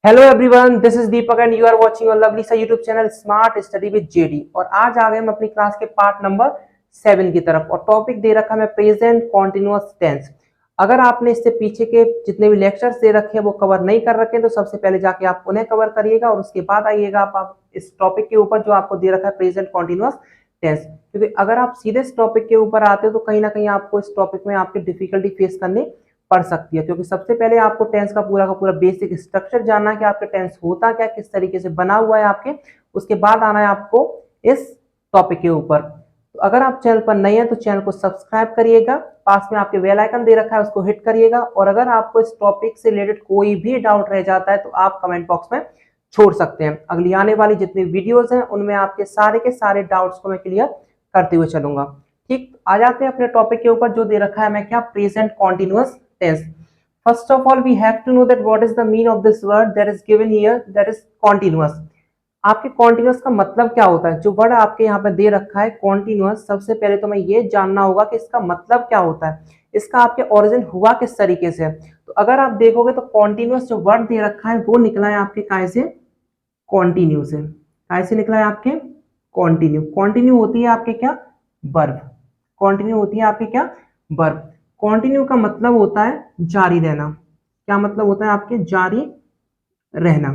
Hello everyone, this is Deepak and you are watching a lovely सा YouTube channel smart study with JD. और आज आ गए हम अपनी क्लास के पार्ट नंबर 7 की तरफ और टॉपिक दे रखा है प्रेजेंट कॉन्टिन्यूअस टेंस। अगर आपने इससे पीछे के जितने भी लेक्चर्स दे रखे हैं वो कवर नहीं कर रखे हैं तो सबसे पहले जाके आप उन्हें कवर करिएगा और उसके बाद आइएगा आप इस टॉपिक के ऊपर जो आपको दे रखा है प्रेजेंट कॉन्टिन्यूअस टेंस। क्योंकि अगर आप सीधे इस टॉपिक के ऊपर आते हो तो कहीं ना कहीं आपको इस टॉपिक में आपकी डिफिकल्टी फेस करनी पढ़ सकती है। क्योंकि सबसे पहले आपको टेंस का पूरा बेसिक स्ट्रक्चर जानना है कि आपका टेंस होता क्या, किस तरीके से बना हुआ है आपके, उसके बाद आना है आपको इस टॉपिक के ऊपर। तो अगर आप चैनल पर नए हैं तो चैनल को सब्सक्राइब करिएगा, पास में आपके बेल आइकन दे रखा है उसको हिट करिएगा। और अगर आपको इस टॉपिक से रिलेटेड कोई भी डाउट रह जाता है तो आप कमेंट बॉक्स में छोड़ सकते हैं। अगली आने वाली जितनी वीडियोज हैं उनमें आपके सारे के सारे डाउट्स को मैं क्लियर करते हुए चलूंगा। ठीक, आ जाते हैं अपने टॉपिक के ऊपर जो दे रखा है मैं क्या, present continuous tense. First of all, we have to know that what is the meaning of this word that is given here, that is continuous. आपके continuous का मतलब क्या होता है? जो वर्ड आपके यहाँ पे दे रखा है continuous, सबसे पहले तो मैं ये जानना होगा कि इसका मतलब क्या होता है, इसका आपके ओरिजिन हुआ किस तरीके से। तो अगर आप देखोगे तो continuous जो वर्ड दे रखा है वो निकला है आपके काय से, कंटिन्यू से। काय से निकला है आपके, कंटिन्यू। कंटिन्यू होती है आपके क्या, वर्ब। कंटिन्यू होती है आपके क्या, वर्ब। कंटिन्यू का मतलब होता है जारी रहना। क्या मतलब होता है आपके, जारी रहना।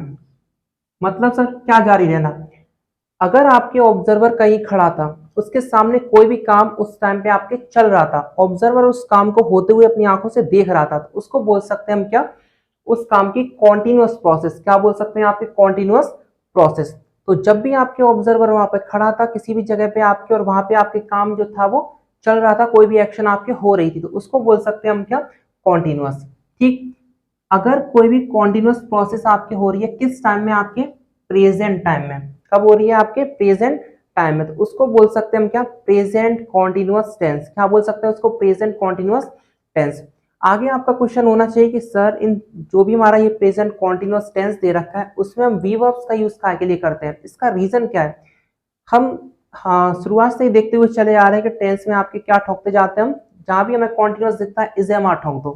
मतलब सर क्या जारी रहना, अगर आपके ऑब्जर्वर कहीं खड़ा था, उसके सामने कोई भी काम उस टाइम पे आपके चल रहा था, ऑब्जर्वर उस काम को होते हुए अपनी आंखों से देख रहा था, तो उसको बोल सकते हैं हम क्या, उस काम की कॉन्टिन्यूअस प्रोसेस। क्या बोल सकते हैं आपके, कॉन्टिन्यूअस प्रोसेस। तो जब भी आपके ऑब्जर्वर वहां पे खड़ा था किसी भी जगह पे आपके, और वहां पे आपके काम जो था वो चल रहा था, कोई भी एक्शन आपके हो रही थी, तो उसको बोल सकते हैं हम क्या, कॉन्टिन्यूअस। ठीक, अगर कोई भी कॉन्टिन्यूअस प्रोसेस आपके हो रही है किस टाइम में, आपके प्रेजेंट टाइम में। कब हो रही है, आपके प्रेजेंट टाइम में, तो उसको बोल सकते हैं हम क्या, प्रेजेंट कॉन्टिन्यूअस टेंस। क्या बोल सकते हैं उसको, प्रेजेंट कॉन्टिन्यूअस टेंस। आगे आपका क्वेश्चन होना चाहिए कि सर इन जो भी हमारा ये प्रेजेंट कॉन्टिन्यूअस टेंस दे रखा है उसमें हम वी वर्ब्स का यूज काय के लिए करते हैं, इसका रीजन क्या है। हम हाँ शुरुआत से ही देखते हुए चले आ रहे हैं कि टेंस में आपके क्या ठोकते जाते हैं हम, जहां भी हमें कॉन्टिन्यूअस दिखता है इज एम आर ठोक दो।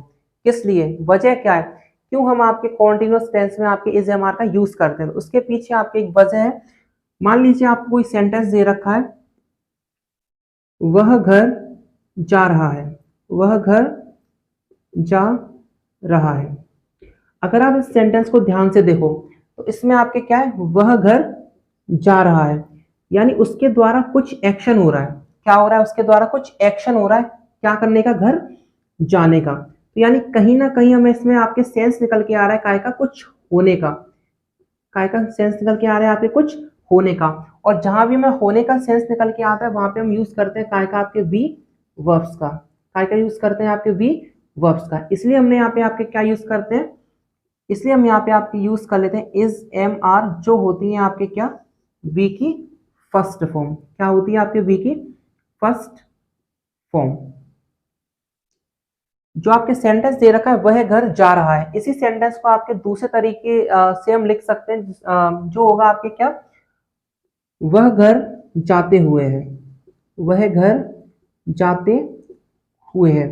किस लिए, वजह क्या है, क्यों हम आपके कॉन्टिन्यूअस टेंस में आपके इज एम आर का यूज करते हैं, तो उसके पीछे आपके एक वजह है। मान लीजिए आपको कोई सेंटेंस दे रखा है, वह घर जा रहा है, वह घर जा रहा है। अगर आप इस सेंटेंस को ध्यान से देखो तो इसमें आपके क्या है, वह घर जा रहा है, यानी उसके द्वारा कुछ एक्शन हो रहा है। क्या हो रहा है, उसके द्वारा कुछ एक्शन हो रहा है, क्या करने का, घर जाने का। तो यानी कहीं ना कहीं हमें इसमें आपके सेंस निकल के आ रहा है काय का, कुछ होने का। काय का सेंस निकल के आ रहा है आपके, कुछ होने का। और जहां भी हमें होने का सेंस निकल के आता है वहां पे हम यूज करते हैं काय का, आपके वी वर्ब्स का। काय का यूज करते हैं आपके वी वर्ब्स का। इसलिए हमने यहाँ पे आपके क्या यूज करते हैं, इसलिए हम यहाँ पे आपके यूज कर लेते हैं इज एम आर, जो होती है आपके क्या, वी की फर्स्ट फॉर्म। क्या होती है आपके वी की फर्स्ट फॉर्म। जो आपके सेंटेंस दे रखा है वह घर जा रहा है, इसी सेंटेंस को आपके दूसरे तरीके से हम लिख सकते हैं, जो होगा आपके क्या, वह घर जाते हुए है, वह घर जाते हुए है।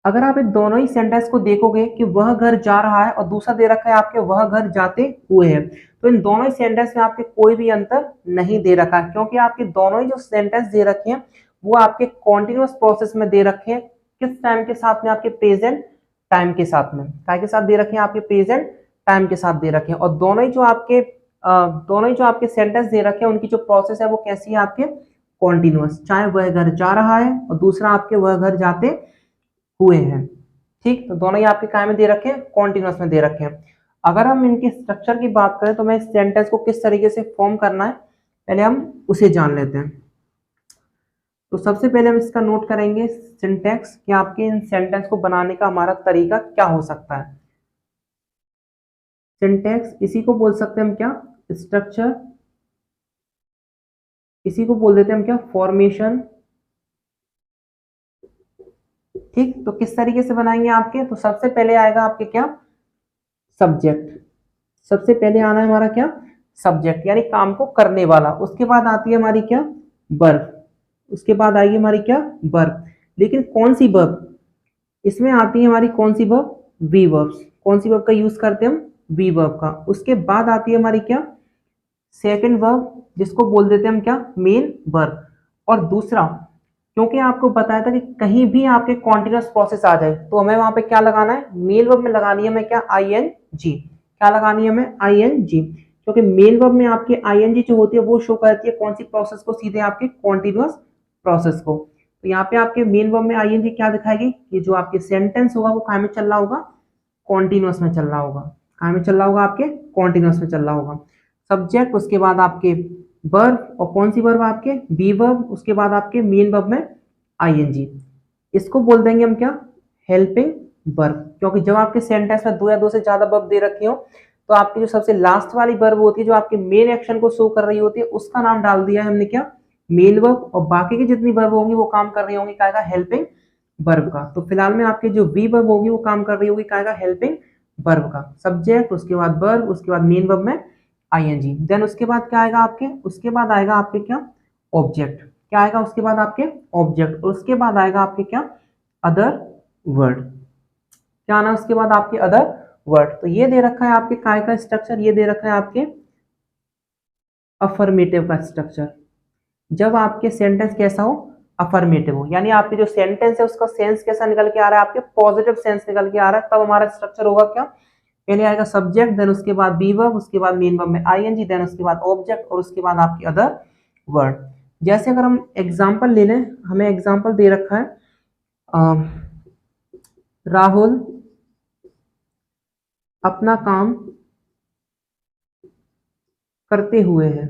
अगर आप इन दोनों ही सेंटेंस को देखोगे कि वह घर जा रहा है और दूसरा दे रखा है आपके वह घर जाते हुए है, तो इन दोनों ही सेंटेंस में आपके कोई भी अंतर नहीं दे रखा है, क्योंकि आपके दोनों ही जो सेंटेंस दे रखे हैं वो आपके कॉन्टिन्यूअस प्रोसेस में दे रखे हैं। किस टाइम के साथ में, आपके प्रेजेंट टाइम के साथ में। काय के साथ दे रखे हैं, आपके प्रेजेंट टाइम के साथ दे रखे हैं। और दोनों ही जो आपके सेंटेंस दे रखे हैं उनकी जो प्रोसेस है वो कैसी है, आपके कॉन्टिन्यूअस। चाहे वह घर जा रहा है और दूसरा आपके वह घर जाते हुए हैं। ठीक, तो दोनों ही आपके काय में दे रखे हैं, कॉन्टिन्यूअस में दे रखे हैं। अगर हम इनके स्ट्रक्चर की बात करें तो मैं इस सेंटेंस को किस तरीके से फॉर्म करना है पहले हम उसे जान लेते हैं। तो सबसे पहले हम इसका नोट करेंगे सिंटैक्स, कि आपके इन सेंटेंस को बनाने का हमारा तरीका क्या हो सकता है। सिंटैक्स, इसी को बोल सकते हैं हम क्या, स्ट्रक्चर, इसी को बोल देते हैं हम क्या, फॉर्मेशन। ठीक, तो किस तरीके से बनाएंगे आपके, तो सबसे पहले आएगा आपके क्या, सब्जेक्ट। सबसे पहले आना है हमारा क्या, सब्जेक्ट, यानी काम को करने वाला। उसके बाद आती है हमारी क्या, वर्ब। उसके बाद आएगी हमारी क्या, वर्ब। लेकिन कौन सी वर्ब, इसमें आती है हमारी कौन सी वर्ब, वी वर्ब्स। कौन सी वर्ब का यूज करते हैं हम, बी वर्ब का। उसके बाद आती है हमारी क्या, सेकंड वर्ब, जिसको बोल देते हैं हम क्या, मेन वर्ब। और दूसरा, क्योंकि आपको बताया था कि कहीं भी आपके कॉन्टिन्यूअस प्रोसेस आ जाए तो हमें वहां पे क्या लगाना है, मेन वर्ब में लगानी है हमें क्या, आई एन जी। क्या लगानी है हमें, आई एन जी, क्योंकि मेन वर्ब में आपकी आई एन जी जो होती है वो शो करती है कौन सी प्रोसेस को, सीधे आपके कॉन्टिन्यूअस प्रोसेस को। तो यहाँ पे आपके मेन वर्ब में आई एन जी क्या दिखाएगी, कि जो आपके सेंटेंस होगा वो कहाँ में चल रहा होगा, कॉन्टिन्यूअस में चल रहा होगा। कहाँ में चल रहा होगा, आपके कॉन्टिन्यूअस में चल रहा होगा। सब्जेक्ट, उसके बाद आपके वर्ब, और कौन सी वर्ब आपके, बी वर्ब, उसके बाद आपके मेन वर्ब में आईएनजी। इसको बोल देंगे हम क्या, हेल्पिंग वर्ब, क्योंकि जब आपके सेंटेंस में दो या दो से ज्यादा वर्ब दे रखे हो तो आपकी जो सबसे लास्ट वाली वर्ब होती है जो आपके मेन एक्शन को शो कर रही होती है उसका नाम डाल दिया है हमने क्या, मेन वर्ब, और बाकी की जितनी वर्ब होंगी वो काम कर रही होंगी क्या, हेल्पिंग वर्ब का। तो फिलहाल में आपकी जो वी वर्ब होगी वो काम कर रही होगी क्या, हेल्पिंग वर्ब का। सब्जेक्ट, उसके बाद वर्ब, उसके बाद मेन वर्ब में आईएनजी। देन उसके बाद क्या आएगा आपके, उसके बाद आएगा आपके क्या, ऑब्जेक्ट। क्या आएगा उसके बाद आपके, ऑब्जेक्ट। और उसके बाद आएगा आपके क्या, अदर वर्ड। क्या आना उसके बाद आपके, अदर वर्ड। तो ये दे रखा है आपके काय का स्ट्रक्चर, ये दे रखा है आपके अफर्मेटिव का स्ट्रक्चर। जब आपके सेंटेंस कैसा हो, अफर्मेटिव हो, यानी आपके जो सेंटेंस है उसका सेंस कैसा निकल के आ रहा है, आपके पॉजिटिव सेंस निकल के आ रहा है, तब हमारा स्ट्रक्चर होगा क्या, पहले आएगा सब्जेक्ट, देन उसके बाद बी वर्ब, उसके बाद मेन वर्ब में आईएनजी, देन उसके बाद ऑब्जेक्ट, और उसके बाद आपकी अदर वर्ड। जैसे अगर हम एग्जांपल ले लें, हमें एग्जांपल दे रखा है राहुल अपना काम करते हुए है।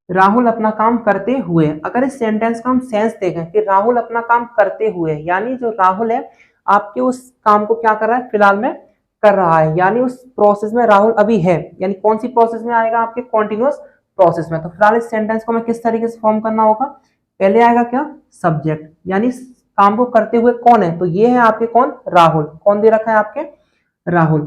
राहुल अपना काम करते हुए, अगर इस सेंटेंस का हम सेंस देखें कि राहुल अपना काम करते हुए, यानी जो राहुल है आपके उस काम को क्या कर रहा है, फिलहाल में कर रहा है, यानी उस प्रोसेस में राहुल अभी है, यानी कौन सी प्रोसेस में आएगा, आपके कॉन्टिन्यूअस प्रोसेस में। तो फिलहाल इस सेंटेंस को हमें किस तरीके से फॉर्म करना होगा, पहले आएगा क्या, सब्जेक्ट, यानी काम को करते हुए कौन है, तो ये है आपके कौन, राहुल। कौन दे रखा है आपके, राहुल।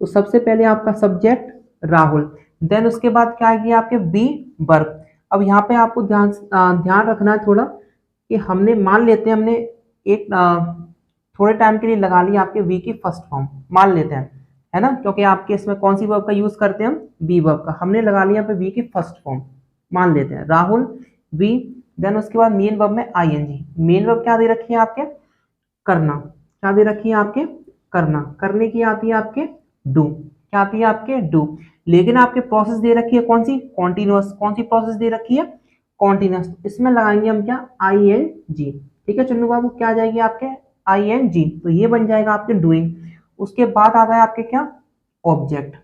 तो सबसे पहले आपका सब्जेक्ट राहुल, देन उसके बाद क्या आएगी आपके बी वर्ब। अब यहाँ पे आपको ध्यान रखना है थोड़ा, कि हमने मान लेते हैं हमने एक थोड़े टाइम के लिए लगा लिया आपके वी की फर्स्ट फॉर्म, मान लेते हैं, है ना, क्योंकि आपके इसमें कौन सी वर्ब का यूज करते हैं हम, बी वर्ब का। हमने लगा लिया पे वी की फर्स्ट फॉर्म, मान लेते हैं राहुल वी, देन उसके बाद मेन वर्ब में आईएनजी। मेन वर्ब क्या दे रखी है आपके, करना। क्या दे रखी है आपके, करना। करने की आती है आपके डू। क्या आती है आपके, डू। लेकिन आपके प्रोसेस दे रखी है कौन सी, कॉन्टिन्यूअस। कौन सी प्रोसेस दे रखी है, कॉन्टिन्यूअस। इसमें लगाएंगे हम क्या, आई एन जी। ठीक है चन्नू बाबू, क्या आ जाएगी आपके, आई एन जी, तो ये बन जाएगा आपके डूइंग। उसके बाद आता है आपके क्या, ऑब्जेक्ट।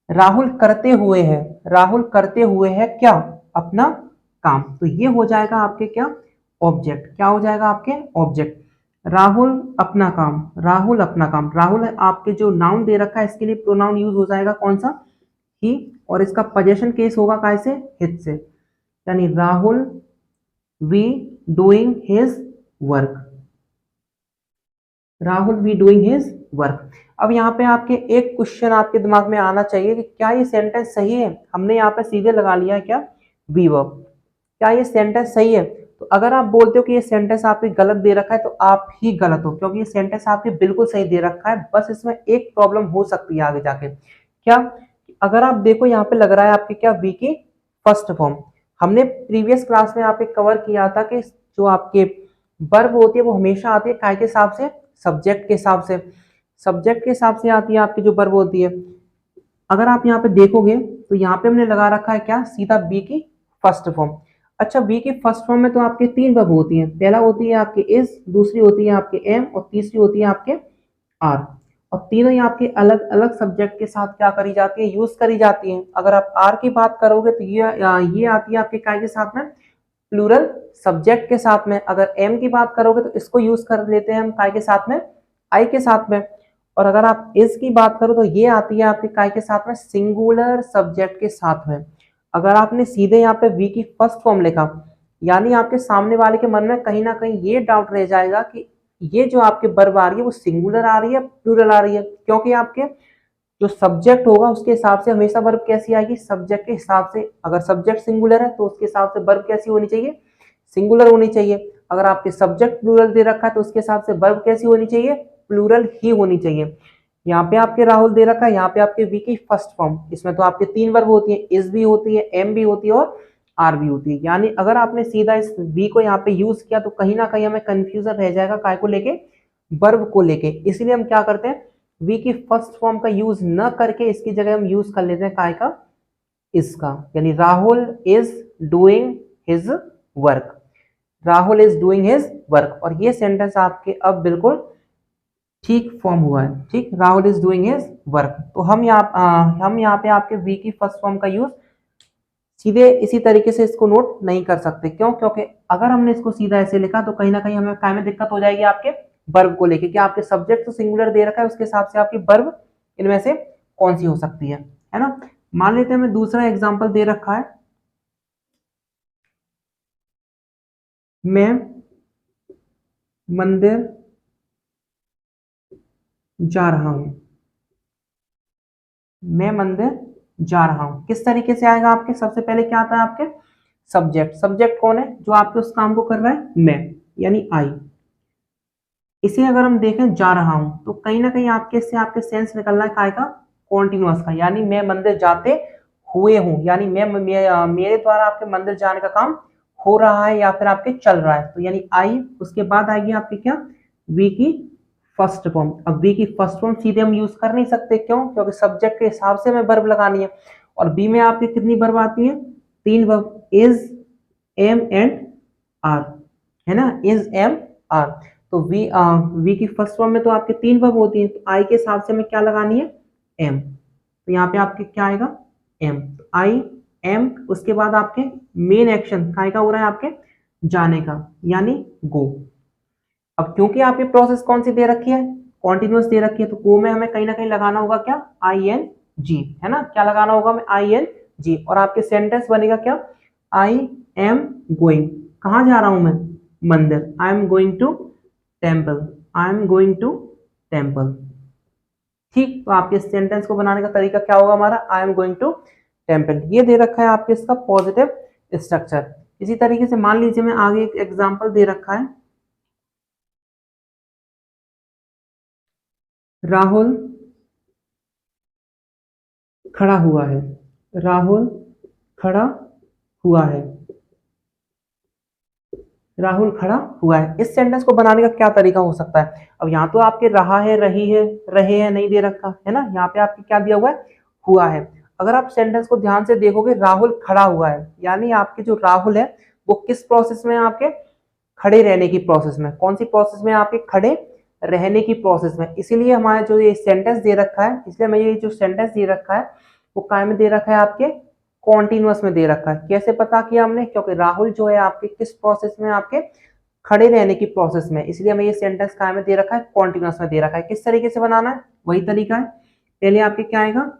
राहुल करते हुए है, राहुल करते हुए है क्या, अपना काम, तो ये हो जाएगा आपके क्या, ऑब्जेक्ट। क्या हो जाएगा आपके, ऑब्जेक्ट। राहुल अपना काम, राहुल अपना काम, राहुल आपके जो नाउन दे रखा है इसके लिए प्रोनाउन यूज हो जाएगा कौन सा, ही, और इसका पोजेशन केस होगा कैसे, हिज से, यानी Rahul V doing his work, Rahul V doing his work. अब यहाँ पे आपके एक क्वेश्चन आपके दिमाग में आना चाहिए कि क्या ये सेंटेंस सही है, हमने यहाँ पे सीधे लगा लिया है क्या, वी वर्ब। क्या ये सेंटेंस सही है, तो अगर आप बोलते हो कि ये सेंटेंस आपके गलत दे रखा है तो आप ही गलत हो, क्योंकि ये सेंटेंस आपके बिल्कुल सही दे रखा है। बस इसमें एक प्रॉब्लम हो सकती है आगे जाके, क्या, अगर आप देखो यहाँ पे लग रहा है आपके क्या, वी की फर्स्ट फॉर्म। हमने प्रीवियस क्लास में आपके कवर किया था कि जो आपके वर्ब होती है वो हमेशा आती है काय के हिसाब से, सब्जेक्ट के हिसाब से। सब्जेक्ट के हिसाब से आती है आपकी जो वर्ब होती है। अगर आप यहाँ पे देखोगे तो यहाँ पे हमने लगा रखा है क्या, सीधा बी की फर्स्ट फॉर्म। अच्छा, बी की फर्स्ट फॉर्म में तो आपके तीन वर्ब होती हैं, पहला होती है आपके इज, दूसरी होती है आपके एम, और तीसरी होती है आपके आर। और तीनों ही आपके अलग अलग सब्जेक्ट के साथ क्या करी जाती है, यूज करी जाती है। अगर आप आर की बात करोगे तो ये आती है आपके काय के साथ में, प्लूरल सब्जेक्ट के साथ में। अगर एम की बात करोगे तो इसको यूज कर लेते हैं हम काय के साथ में, आई के साथ में। और अगर आप इस की बात करो तो ये आती है आपके काय के साथ में, सिंगुलर सब्जेक्ट के साथ में। अगर आपने सीधे यहाँ पे वी की फर्स्ट फॉर्म लिखा, यानी आपके सामने वाले के मन में कहीं ना कहीं ये डाउट रह जाएगा कि ये जो आपके वर्ब आ रही है वो सिंगुलर आ रही है, प्लूरल आ रही है, क्योंकि आपके जो सब्जेक्ट होगा उसके हिसाब से हमेशा वर्ब कैसी आएगी, सब्जेक्ट के हिसाब से। अगर सब्जेक्ट सिंगुलर है तो उसके हिसाब से वर्ब कैसी होनी चाहिए, सिंगुलर होनी चाहिए। अगर आपके सब्जेक्ट प्लूरल दे रखा है तो उसके हिसाब से वर्ब कैसी होनी चाहिए, प्लूरल ही होनी चाहिए। यहाँ पे आपके राहुल दे रखा है, यहाँ पे आपके वी की फर्स्ट फॉर्म, इसमें तो आपके 3 वर्ब होती है, इज भी होती है, एम भी होती है और आर भी होती है। यानी अगर आपने सीधा इस वी को यहाँ पे यूज किया तो कहीं ना कहीं हमें कंफ्यूजन रह जाएगा काय को लेके, वर्ब को लेके। इसलिए हम क्या करते हैं, वी की फर्स्ट फॉर्म का यूज न करके इसकी जगह हम यूज कर लेते हैं काय का, इसका, यानी Rahul is doing his work, Rahul is doing his work. और ये सेंटेंस आपके अब बिल्कुल ठीक फॉर्म हुआ है, ठीक, Rahul is doing his work. तो हम यहाँ पे आपके वी की फर्स्ट फॉर्म का यूज सीधे इसी तरीके से इसको नोट नहीं कर सकते। क्यों? क्योंकि अगर हमने इसको सीधा ऐसे लिखा तो कहीं ना कहीं हमें काय में दिक्कत हो जाएगी आपके वर्ब को लेके, कि आपके सब्जेक्ट तो सिंगुलर दे रखा है, उसके हिसाब से आपकी वर्ब इनमें से कौन सी हो सकती है ना। मान लेते हैं हमें दूसरा एग्जाम्पल दे रखा है, मैं मंदिर जा रहा हूं, मैं मंदिर जा रहा हूं। किस तरीके से आएगा आपके, सबसे पहले क्या आता है आपके, सब्जेक्ट, सब्जेक्ट कौन है जो आपके उस काम को कर रहा है, मैं, यानी आई। इसे अगर हम देखें जा रहा हूं तो कहीं ना कहीं आपके इससे आपके सेंस निकल रहा है काय का, कॉन्टिन्यूअस का, यानी मैं मंदिर जाते हुए हूं, यानी मेरे द्वारा आपके मंदिर जाने का काम हो रहा है या फिर आपके चल रहा है। तो यानी आई, उसके बाद आएगी आपकी क्या, वी की फर्स्ट फॉर्म। अब वी की फर्स्ट फॉर्म सीधे हम यूज कर नहीं सकते, क्यों? क्योंकि सब्जेक्ट के हिसाब से हमें वर्ब लगानी है, और बी में आपकी कितनी वर्ब आती है, 3 verb, is, am and are, है ना, इज, एम, आर। तो वी की फर्स्ट फॉर्म में तो आपके 3 वर्ब होती हैं, तो आई के हिसाब से हमें क्या लगानी है, एम। तो यहाँ पे आपके क्या आएगा, एम, आई, एम। उसके बाद आपके मेन एक्शन काय का हो रहा है, आपके जाने का, यानी गो। अब क्योंकि आपकी प्रोसेस कौन सी दे रखी है, कॉन्टिन्यूअस दे रखी है, तो गो में हमें कहीं ना कहीं लगाना होगा क्या, आई एन जी, है ना, क्या लगाना होगा हमें, आई एन जी। और आपके सेंटेंस बनेगा क्या, आई एम गोइंग, कहाँ जा रहा हूं मैं, मंदिर, I am going to temple, I am going to temple. ठीक, तो आपके सेंटेंस को बनाने का तरीका क्या होगा हमारा, I am going to temple. ये दे रखा है आपके इसका पॉजिटिव स्ट्रक्चर। इसी तरीके से मान लीजिए मैं आगे एक एग्जांपल दे रखा है, राहुल खड़ा हुआ है, राहुल खड़ा हुआ है, राहुल खड़ा हुआ है। इस सेंटेंस को बनाने का क्या तरीका हो सकता है, अब यहाँ तो आपके रहा है, रही है, रहे हैं नहीं दे रखा है ना, यहाँ पे आपके क्या दिया हुआ है, हुआ है। अगर आप सेंटेंस को ध्यान से देखोगे, राहुल खड़ा हुआ है, यानी आपके जो राहुल है वो किस प्रोसेस में है, आपके खड़े रहने की प्रोसेस में। कौन सी प्रोसेस में, आपके खड़े रहने की प्रोसेस में। इसीलिए हमारा जो ये सेंटेंस दे रखा है, इसलिए मैं ये जो सेंटेंस दे रखा है वो काय में दे रखा है, आपके कॉन्टिन्यूअस में दे रखा है। कैसे पता किया हमने, क्योंकि राहुल जो है आपके किस प्रोसेस में, आपके खड़े रहने की प्रोसेस में, इसलिए हमें ये सेंटेंस काय में दे रखा है, कॉन्टिन्यूअस में दे रखा है। किस तरीके से बनाना है, वही तरीका है। पहले आपके क्या आएगा,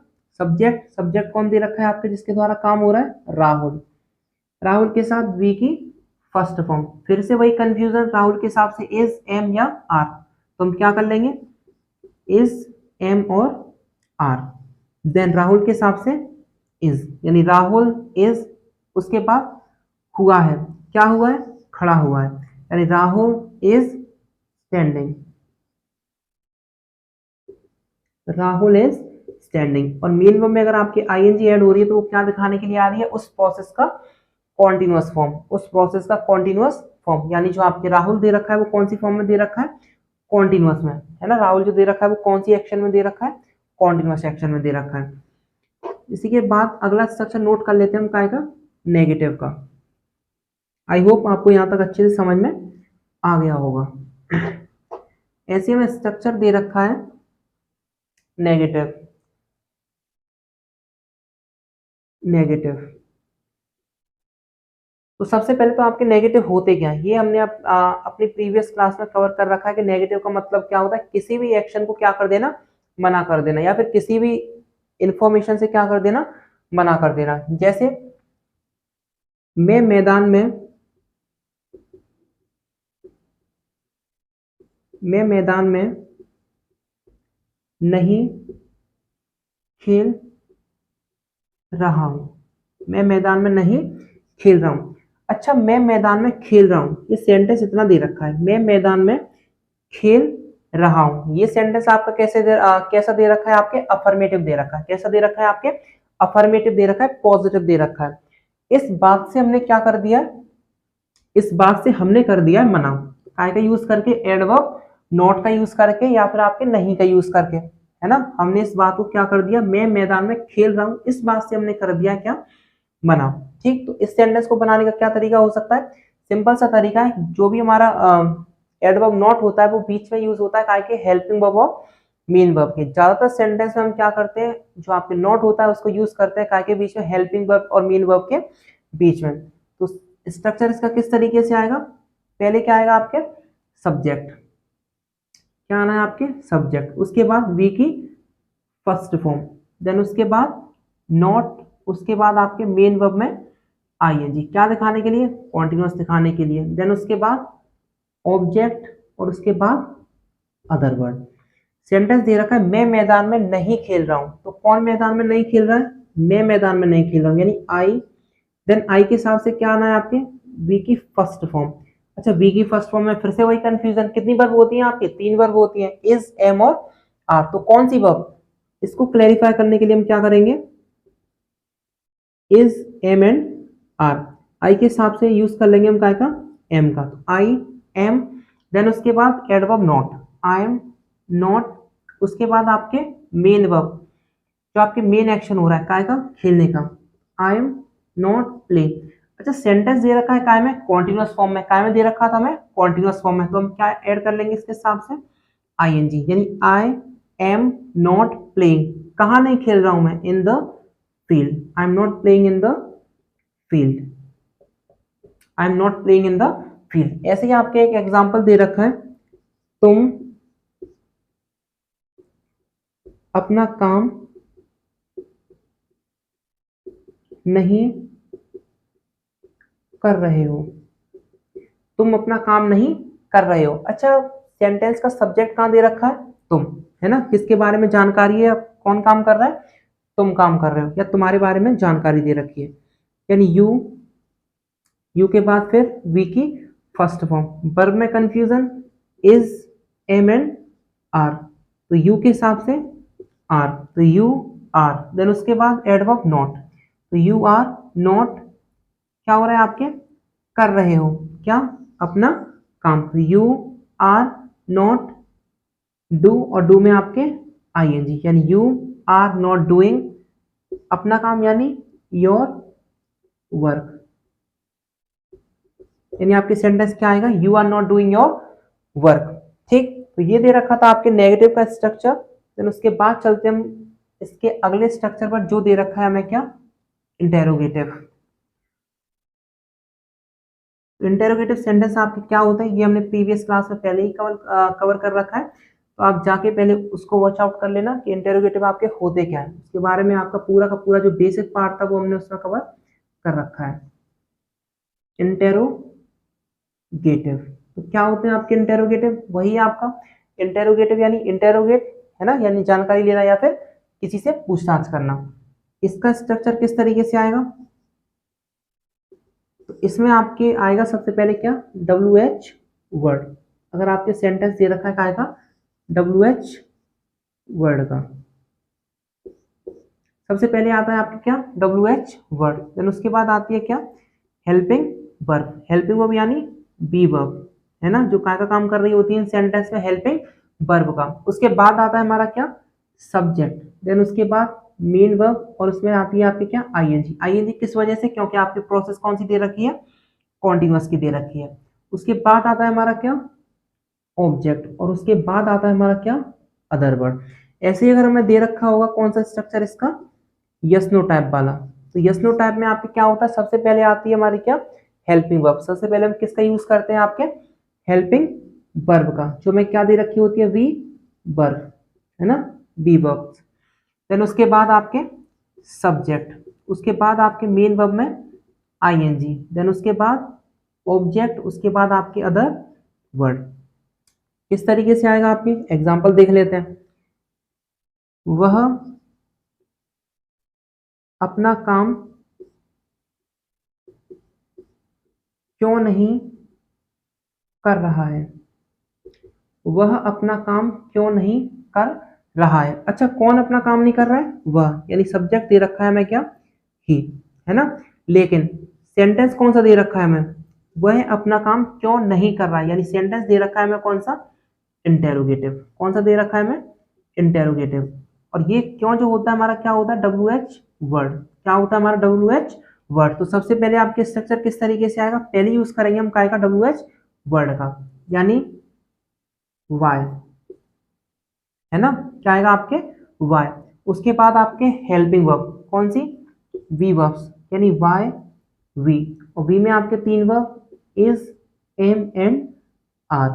सब्जेक्ट, सब्जेक्ट कौन दे रखा है आपके जिसके द्वारा काम हो रहा है, राहुल, राहुल के साथ वी की फर्स्ट फॉर्म, फिर से वही कंफ्यूजन, राहुल के हिसाब से इज, एम या आर। तो हम क्या कर लेंगे, इज, एम और आर। देन राहुल के हिसाब से इज, यानी राहुल इज, उसके बाद हुआ है, क्या हुआ है, खड़ा हुआ है, यानी Rahul is standing, Rahul is standing. और मेन वर्ब में अगर आपकी आईएनजी ऐड हो रही है तो वो क्या दिखाने के लिए आ रही है, उस प्रोसेस का कॉन्टिन्यूअस फॉर्म, उस प्रोसेस का कॉन्टिन्यूअस फॉर्म। यानी जो आपके राहुल दे रखा है वो कौन सी फॉर्म में दे रखा है, कॉन्टिन्यूअस में, है ना। राहुल जो दे रखा है वो कौन सी एक्शन में दे रखा है, कॉन्टिन्यूअस एक्शन में दे रखा है। इसी के बाद अगला स्ट्रक्चर नोट कर लेते हैं हम काय का, नेगेटिव का। आई होप आपको यहाँ तक अच्छे से समझ में आ गया होगा। ऐसे में स्ट्रक्चर दे रखा है नेगेटिव, नेगेटिव। तो सबसे पहले तो आपके नेगेटिव होते क्या है, ये हमने अपनी प्रीवियस क्लास में कवर कर रखा है कि नेगेटिव का मतलब क्या होता है, किसी भी एक्शन को क्या कर देना, मना कर देना, या फिर किसी भी इंफॉर्मेशन से क्या कर देना, मना कर देना। जैसे मैं मैदान में, मैं मैदान में नहीं खेल रहा हूं, मैं मैदान में नहीं खेल रहा हूं। अच्छा, मैं मैदान में खेल रहा हूँ, ये सेंटेंस इतना दे रखा है, मैं मैदान में खेल रहा हूँ। ये सेंटेंस आपका कैसा दे रखा है, आपके अफर्मेटिव दे रखा है। कैसा दे रखा है, आपके अफर्मेटिव दे रखा है, पॉजिटिव दे रखा है। इस बात से हमने क्या कर दिया, इस बात से हमने कर दिया मना। काय का यूज करके, एडवर्ब नॉट का यूज करके, या फिर आपके नहीं का यूज करके, है ना। हमने इस बात को क्या कर दिया, मैं मैदान में खेल रहा हूँ, इस बात से हमने कर दिया क्या, मना। ठीक, तो इस सेंटेंस को बनाने का क्या तरीका हो सकता है, सिंपल सा तरीका है, जो भी हमारा एडवर्ब नॉट होता है वो बीच में यूज होता है काय के, हेल्पिंग वर्ब और मेन वर्ब के। ज्यादातर सेंटेंस में हम क्या करते हैं, जो आपके नॉट होता है उसको यूज करते हैं काय के बीच में, हेल्पिंग वर्ब और मेन वर्ब के बीच में। तो स्ट्रक्चर इसका किस तरीके से आएगा, पहले क्या आएगा आपके, सब्जेक्ट, क्या आना है आपके, सब्जेक्ट, उसके बाद वी की फर्स्ट फॉर्म, देन उसके बाद नॉट, उसके बाद आपके मेन वर्ब में आईएनजी, क्या दिखाने के लिए, कॉन्टिन्यूअस दिखाने के लिए, देन उसके बाद ऑब्जेक्ट, और उसके बाद अदर वर्ड। सेंटेंस दे रखा है मैं मैदान में नहीं खेल रहा हूं, तो कौन मैदान में नहीं खेल रहा है, मैं मैदान में नहीं खेल रहा हूं, यानी आई। देन आई के हिसाब से क्या आना है आपके, वी की फर्स्ट फॉर्म। अच्छा, वी की फर्स्ट फॉर्म में फिर से वही कंफ्यूजन, कितनी वर्ब होती है आपके, 3 वर्ब होती है, इज, एम और आर। तो कौन सी वर्ब, इसको क्लैरिफाई करने के लिए हम क्या करेंगे, इज, एम एंड आर। आई के हिसाब से यूज कर लेंगे हम काय का, एम का, तो आई एम, देन उसके बाद adverb not, I am not, उसके बाद आपके मेन वर्ब, जो आपके मेन एक्शन हो रहा है काय का, खेलने का, आई एम नॉट प्लेइंग। अच्छा, सेंटेंस दे रखा है काय में, कॉन्टिन्यूअस फॉर्म में, काय में दे रखा था हमें, कॉन्टिन्यूअस फॉर्म में, तो हम क्या ऐड कर लेंगे इसके हिसाब से, आईएनजी, यानी आई एम नॉट प्लेइंग, कहाँ नहीं खेल रहा हूं मैं, in the field, I am not playing in the field, I am not playing in the field. ऐसे ही आपके एक एग्जांपल दे रखा है, तुम अपना काम नहीं कर रहे हो, तुम अपना काम नहीं कर रहे हो। अच्छा, सेंटेंस का सब्जेक्ट कहाँ दे रखा है, तुम, है ना, किसके बारे में जानकारी है, कौन काम कर रहा है, तुम काम कर रहे हो, या तुम्हारे बारे में जानकारी दे रखी है, यानी यू, यू के बाद फिर वी की फर्स्ट फॉर्म, वर्ब में confusion, is, am and are, तो यू के हिसाब से आर, तो यू आर, देन उसके बाद एडवर्ब नॉट, तो यू आर नॉट, क्या हो रहा है आपके, कर रहे हो क्या, अपना काम, तो यू आर नॉट डू, और डू में आपके आईएनजी, यानी यू आर नॉट डूइंग अपना काम, यानी योर वर्क, यानी आपके सेंटेंस क्या आएगा, you are not doing your work. ठीक, तो ये दे रखा था आपके नेगेटिव का स्ट्रक्चर। देन उसके बाद चलते हम इसके अगले स्ट्रक्चर पर, जो दे रखा है हमें क्या, इंटेरोगेटिव। इंटेरोगेटिव सेंटेंस आपके क्या होता है, ये हमने प्रीवियस क्लास में पहले ही कवर कर रखा है, तो आप जाके पहले उसको वॉच आउट कर लेना कि इंटेरोगेटिव आपके होते क्या है, उसके बारे में आपका पूरा का पूरा जो बेसिक पार्ट था वो हमने उसमें कवर कर रखा है। इंटेरोगेटिव, तो क्या होते हैं आपके इंटेरोगेटिव, वही आपका इंटेरोगेटिव, यानी इंटेरोगेट, है ना, यानी जानकारी लेना या फिर किसी से पूछताछ करना। इसका स्ट्रक्चर किस तरीके से आएगा, तो इसमें आपके आएगा सबसे पहले क्या, डब्ल्यू एच वर्ड, अगर आपके सेंटेंस दे रखा है क्या आएगा, डब्ल्यू एच वर्ड का, सबसे पहले आता है आपके क्या, डब्ल्यू एच वर्ड, देन उसके बाद आती है क्या, हेल्पिंग वर्ब, हेल्पिंग वर्ब यानी बी वर्ब, है ना, जो काय का काम कर रही होती है सेंटेंस में, हेल्पिंग वर्ब का। उसके बाद आता है हमारा क्या, सब्जेक्ट, देन उसके बाद मेन वर्ब, और उसमें आती है आपकी क्या, आईएनजी। आईएनजी किस वजह से, क्योंकि आपकी प्रोसेस कौन सी दे रखी है, कॉन्टिन्यूअस की दे रखी है। उसके बाद आता है हमारा क्या, ऑब्जेक्ट, और उसके बाद आता है हमारा क्या, अदर वर्ड। ऐसे ही अगर हमें दे रखा होगा कौन सा स्ट्रक्चर इसका, यस नो टाइप वाला, तो यस नो टाइप में आपके क्या होता है, सबसे पहले आती है हमारी क्या, हेल्पिंग वर्ब। सबसे पहले हम किसका यूज करते हैं, आपके हेल्पिंग वर्ब का, जो में क्या दे रखी होती है, वी वर्ब, है ना, बी वर्ब। देन उसके बाद आपके सब्जेक्ट, उसके बाद आपके मेन वर्ब में आईएनजी, देन उसके बाद ऑब्जेक्ट, उसके बाद आपके अदर वर्ड। किस तरीके से आएगा, आपकी एग्जांपल देख लेते हैं। वह अपना काम क्यों नहीं कर रहा है, वह अपना काम क्यों नहीं कर रहा है। अच्छा, कौन अपना काम नहीं कर रहा है, वह, यानी सब्जेक्ट दे रखा है हमें क्या, ही, है ना। लेकिन सेंटेंस कौन सा दे रखा है हमें, वह अपना काम क्यों नहीं कर रहा है, यानी सेंटेंस दे रखा है हमें कौन सा, इंटेरोगेटिव। कौन सा दे रखा है हमें, इंटेरोगेटिव। और ये क्यों जो होता है हमारा क्या होता है, डब्ल्यू एच वर्ड। क्या होता है हमारा डब्ल्यू एच वर्ड। तो सबसे पहले आपके स्ट्रक्चर किस तरीके से आएगा, पहले यूज करेंगे हम काय का, डब्ल्यू एच वर्ड का, यानी वाई, है ना। क्या आएगा आपके, वाई। उसके बाद आपके हेल्पिंग वर्ब, कौन सी, वी वर्ब्स, यानी वाई वी। और वी में आपके तीन verb, is, am and are,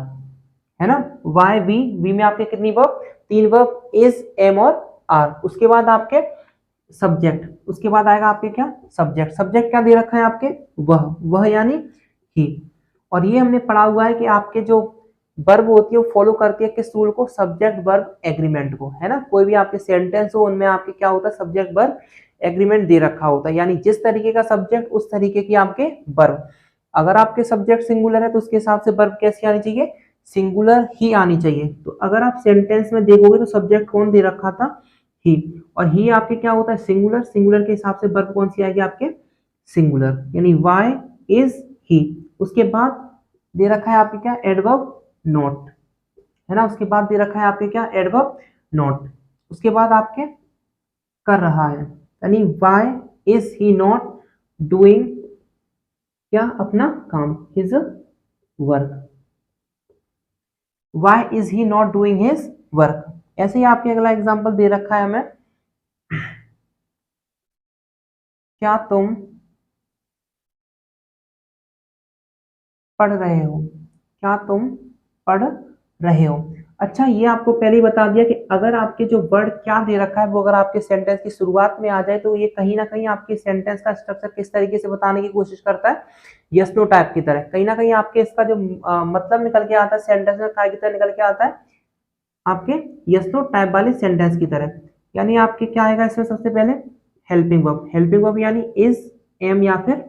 है ना। वाई वी में आपके कितनी वर्ब, तीन वर्ब, इज, एम और आर। उसके बाद आपके सब्जेक्ट, उसके बाद आएगा आपके क्या, सब्जेक्ट। सब्जेक्ट क्या दे रखा है आपके, वह यानी ही। और ये हमने पढ़ा हुआ है कि आपके जो वर्ब होती है वो फॉलो करती है किस रूल को, सब्जेक्ट वर्ब एग्रीमेंट को, है ना। कोई भी आपके सेंटेंस हो उनमें आपके क्या होता है, सब्जेक्ट वर्ब एग्रीमेंट दे रखा होता है, यानी जिस तरीके का सब्जेक्ट उस तरीके की आपके वर्ब। अगर आपके सब्जेक्ट सिंगुलर है तो उसके हिसाब से वर्ब कैसी आनी चाहिए, सिंगुलर ही आनी चाहिए। तो अगर आप सेंटेंस में देखोगे तो सब्जेक्ट कौन दे रखा था, ही। और ही आपके क्या होता है, सिंगुलर। सिंगुलर के हिसाब से वर्ब कौन सी आएगी आपके, सिंगुलर, यानी वाई इज ही। उसके बाद दे रखा है आपके क्या, एडवर्ब नॉट, है ना। उसके बाद दे रखा है आपके क्या, एडवर्ब नॉट। उसके बाद आपके कर रहा है, यानी why is he not doing क्या, अपना काम, his work. Why is he not doing his work. ऐसे ही आपके अगला एग्जांपल दे रखा है हमें, क्या तुम पढ़ रहे हो, क्या तुम पढ़ रहे हो। अच्छा, ये आपको पहले ही बता दिया कि अगर आपके जो वर्ड क्या दे रखा है वो अगर आपके सेंटेंस की शुरुआत में आ जाए तो ये कहीं ना कहीं आपके सेंटेंस का स्ट्रक्चर किस तरीके से बताने की कोशिश करता है, यस नो टाइप की तरह। कहीं ना कहीं आपके इसका जो मतलब निकल के आता है सेंटेंस में काय की तरह निकल के आता है, आपके यस नो टाइप वाले सेंटेंस की तरह। यानी आपके क्या आएगा इसमें, सबसे पहले हेल्पिंग वर्ब। हेल्पिंग वर्ब यानी इज, एम या फिर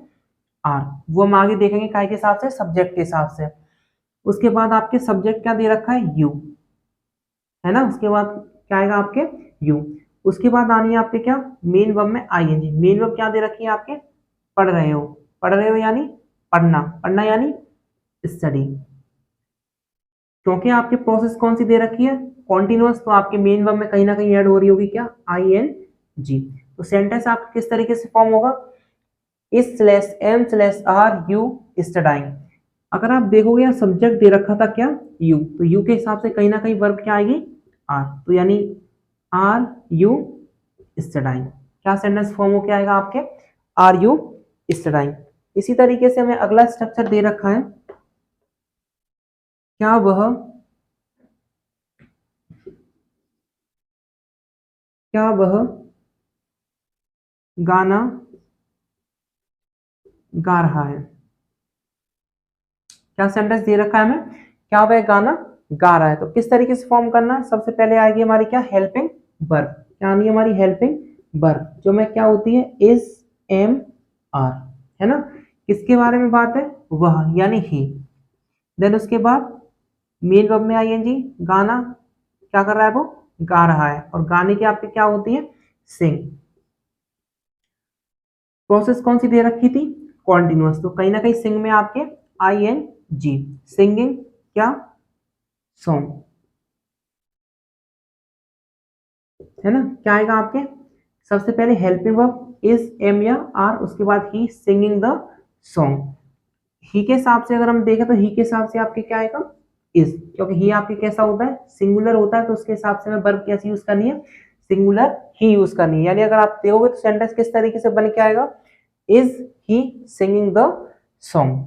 आर, वो हम आगे देखेंगे काय के हिसाब से, सब्जेक्ट के हिसाब से। उसके बाद आपके सब्जेक्ट क्या दे रखा है, यू, है ना। उसके बाद क्या आएगा आपके, यू। उसके बाद आनी है आपके क्या, मेन वर्ब में आईएनजी। मेन वर्ब क्या दे रखी है आपके, पढ़ रहे हो। पढ़ रहे हो यानी पढ़ना, पढ़ना यानी स्टडी। क्योंकि आपके प्रोसेस कौन सी दे रखी है, कॉन्टिन्यूअस, तो आपके मेन वर्ब में कहीं ना कहीं ऐड हो रही होगी क्या, आई एन जी। तो सेंटेंस आपका किस तरीके से फॉर्म होगा, इस slash m slash are you studying. अगर आप देखोगे यहाँ सब्जेक्ट दे रखा था क्या, यू, तो यू के हिसाब से कहीं ना कहीं वर्ब क्या आएगी, आर। तो यानी आर यू स्टडाइंग। क्या सेंटेंस फॉर्म हो क्या आएगा आपके, आर यू स्टडाइंग। इसी तरीके से हमें अगला स्ट्रक्चर दे रखा है, क्या वह, क्या वह गाना गा रहा है। क्या सेंटेंस दे रखा है हमें, क्या वह गाना गा रहा है। तो किस तरीके से फॉर्म करना है, सबसे पहले आएगी हमारी क्या, हेल्पिंग वर्ब। क्या आनी है हमारी, हेल्पिंग वर्ब, जो में क्या होती है, इज, एम, आर, है ना। किसके बारे में बात है, वह यानी ही। देन उसके बाद मेन वर्ब में आईएनजी, गाना क्या कर रहा है, वो गा रहा है। और गाने की आपके क्या होती है, सिंग। प्रोसेस कौन सी दे रखी थी, कॉन्टिन्यूअस, तो कहीं ना कहीं सिंग में आपके आई एन जी, सिंगिंग क्या, सॉन्ग, है ना। क्या आएगा आपके, सबसे पहले हेल्पिंग वर्ब इज, एम या आर, उसके बाद ही, सिंगिंग द सॉन्ग। ही के हिसाब से अगर हम देखें तो ही के हिसाब से आपके क्या आएगा, इज, क्योंकि ही आपके कैसा होता है, सिंगुलर होता है, तो उसके हिसाब से हमें वर्ब कैसे यूज करनी है, सिंगुलर ही यूज करनी है। यानी अगर आप देखोगे तो सेंटेंस किस तरीके से बन के आएगा, is he singing the song.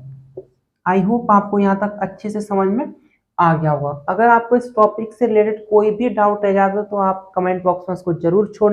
I hope आपको यहाँ तक अच्छे से समझ में आ गया होगा। अगर आपको इस टॉपिक से रिलेटेड कोई भी डाउट रह जाता है तो आप कमेंट बॉक्स में उसको जरूर छोड़ना।